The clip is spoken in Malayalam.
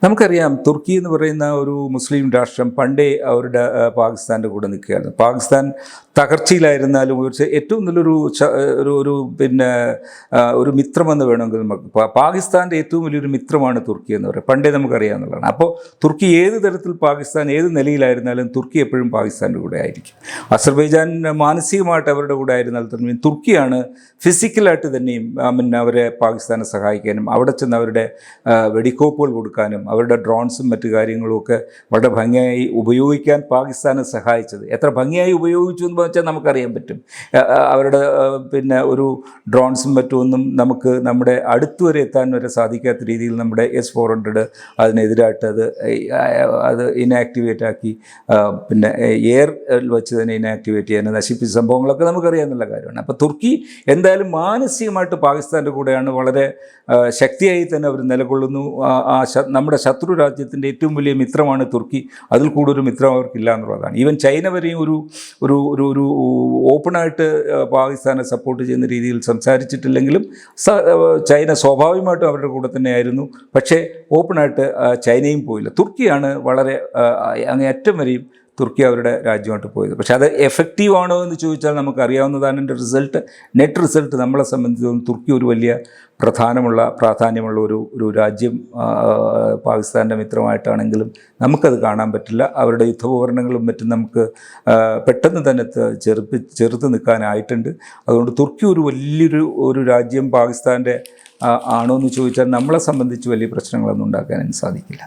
നമുക്കറിയാം തുർക്കി എന്ന് പറയുന്ന ഒരു മുസ്ലിം രാഷ്ട്രം പണ്ടേ അവരുടെ പാകിസ്ഥാൻ്റെ കൂടെ നിൽക്കുകയാണ്. പാകിസ്ഥാൻ തകർച്ചയിലായിരുന്നാലും ഏറ്റവും നല്ലൊരു ഒരു ഒരു മിത്രമെന്ന് വേണമെങ്കിൽ നമുക്ക് പാകിസ്ഥാൻ്റെ ഏറ്റവും വലിയൊരു മിത്രമാണ് തുർക്കി എന്ന് പറയുന്നത്. പണ്ടേ നമുക്കറിയാവുന്നതാണ്. അപ്പോൾ തുർക്കി ഏത് തരത്തിൽ പാകിസ്ഥാൻ ഏത് നിലയിലായിരുന്നാലും തുർക്കി എപ്പോഴും പാകിസ്ഥാൻ്റെ കൂടെ ആയിരിക്കും. അസർബൈജാൻ മാനസികമായിട്ട് അവരുടെ കൂടെ ആയിരുന്നാൽ തന്നെ തുർക്കിയാണ് ഫിസിക്കലായിട്ട് തന്നെയും അവരെ പാകിസ്ഥാനെ സഹായിക്കാനും അവിടെ ചെന്ന് അവരുടെ വെടിക്കോപ്പുകൾ കൊടുക്കാനും അവരുടെ ഡ്രോൺസും മറ്റു കാര്യങ്ങളുമൊക്കെ വളരെ ഭംഗിയായി ഉപയോഗിക്കാൻ പാകിസ്ഥാനെ സഹായിച്ചത്. എത്ര ഭംഗിയായി ഉപയോഗിച്ചു എന്ന് വെച്ചാൽ നമുക്കറിയാൻ പറ്റും. അവരുടെ ഒരു ഡ്രോൺസും മറ്റുമൊന്നും നമുക്ക് നമ്മുടെ അടുത്തുവരെ എത്താൻ വരെ സാധിക്കാത്ത രീതിയിൽ നമ്മുടെ S-400 അതിനെതിരായിട്ട് അത് ഇനാക്ടിവേറ്റ് ആക്കി, എയർ വെച്ച് തന്നെ ഇനാക്ടിവേറ്റ് ചെയ്യാൻ നശിപ്പിച്ച സംഭവങ്ങളൊക്കെ നമുക്കറിയാവുന്ന കാര്യമാണ്. അപ്പോൾ തുർക്കി എന്തായാലും മാനസികമായിട്ട് പാകിസ്ഥാൻ്റെ കൂടെയാണ്, വളരെ ശക്തിയായി തന്നെ അവർ നിലകൊള്ളുന്നു. നമ്മുടെ ശത്രു രാജ്യത്തിൻ്റെ ഏറ്റവും വലിയ മിത്രമാണ് തുർക്കി. അതിൽ കൂടുതൽ മിത്രം അവർക്കില്ല എന്നുള്ളതാണ്. ഈവൻ ചൈന വരെയും ഒരു ഓപ്പണായിട്ട് പാകിസ്ഥാനെ സപ്പോർട്ട് ചെയ്യുന്ന രീതിയിൽ സംസാരിച്ചിട്ടില്ലെങ്കിലും ചൈന സ്വാഭാവികമായിട്ടും അവരുടെ കൂടെ തന്നെയായിരുന്നു. പക്ഷേ ഓപ്പണായിട്ട് ചൈനയും പോയില്ല. തുർക്കിയാണ് വളരെ അങ്ങേയറ്റം വരെയും തുർക്കി അവരുടെ രാജ്യമായിട്ട് പോയത്. പക്ഷേ അത് എഫക്റ്റീവ് ആണോ എന്ന് ചോദിച്ചാൽ നമുക്കറിയാവുന്നതാണ്. എൻ്റെ നെറ്റ് റിസൾട്ട് നമ്മളെ സംബന്ധിച്ചിടത്തോളം തുർക്കി ഒരു വലിയ പ്രാധാന്യമുള്ള ഒരു രാജ്യം പാകിസ്ഥാൻ്റെ മിത്രമായിട്ടാണെങ്കിലും നമുക്കത് കാണാൻ പറ്റില്ല. അവരുടെ യുദ്ധോപകരണങ്ങളും മറ്റും നമുക്ക് പെട്ടെന്ന് തന്നെ ചെറുത്ത് നിൽക്കാനായിട്ടുണ്ട്. അതുകൊണ്ട് തുർക്കി ഒരു വലിയൊരു രാജ്യം പാകിസ്ഥാൻ്റെ ആണോ എന്ന് ചോദിച്ചാൽ നമ്മളെ സംബന്ധിച്ച് വലിയ പ്രശ്നങ്ങളൊന്നും ഉണ്ടാക്കാനും സാധിക്കില്ല.